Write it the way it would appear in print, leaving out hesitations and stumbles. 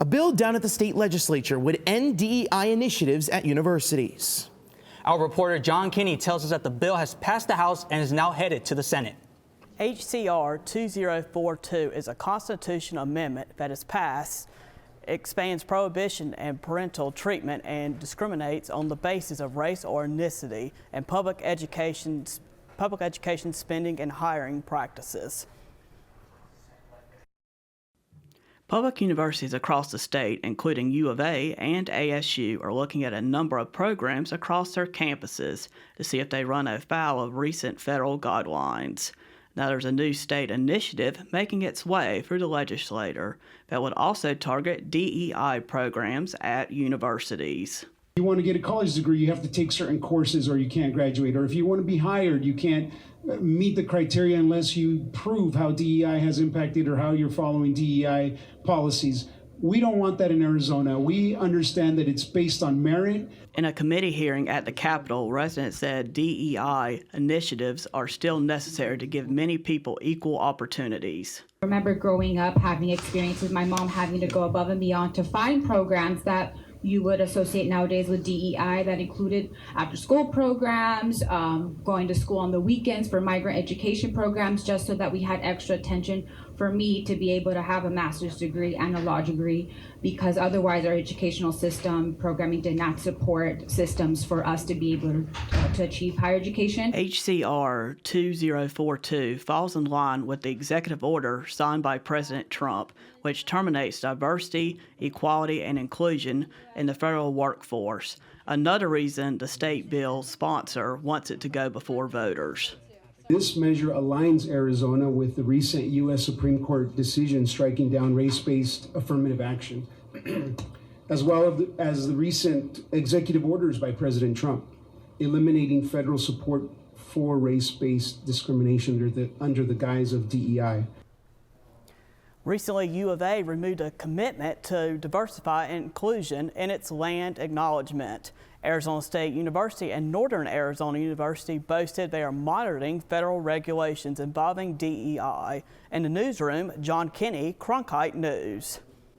A bill down at the state legislature would end DEI initiatives at universities. Our reporter John Kinney tells us that the bill has passed the House and is now headed to the Senate. HCR 2042 is a constitutional amendment that is passed, expands prohibition and parental treatment, and discriminates on the basis of race or ethnicity and public education spending and hiring practices. Public universities across the state, including U of A and ASU, are looking at a number of programs across their campuses to see if they run afoul of recent federal guidelines. Now, there's a new state initiative making its way through the legislature that would also target DEI programs at universities. If you want to get a college degree, you have to take certain courses or you can't graduate. Or if you want to be hired, you can't meet the criteria unless you prove how DEI has impacted or how you're following DEI policies. We don't want that in Arizona. We understand that it's based on merit. In a committee hearing at the Capitol, residents said DEI initiatives are still necessary to give many people equal opportunities. I remember growing up, having experiences, my mom having to go above and beyond to find programs that you would associate nowadays with DEI that included after-school programs, going to school on the weekends for migrant education programs, just so that we had extra attention for me to be able to have a master's degree and a law degree, because otherwise our educational system programming did not support systems for us to be able to achieve higher education. HCR 2042 falls in line with the executive order signed by President Trump, which terminates diversity, equality, and inclusion in the federal workforce. Another reason the state bill's sponsor wants it to go before voters. This measure aligns Arizona with the recent U.S. Supreme Court decision striking down race-based affirmative action, as well as the recent executive orders by President Trump, eliminating federal support for race-based discrimination under the guise of DEI. Recently, U of A removed a commitment to diversity and inclusion in its land acknowledgement. Arizona State University and Northern Arizona University boasted they are monitoring federal regulations involving DEI. In the newsroom, John Kinney, Cronkite News.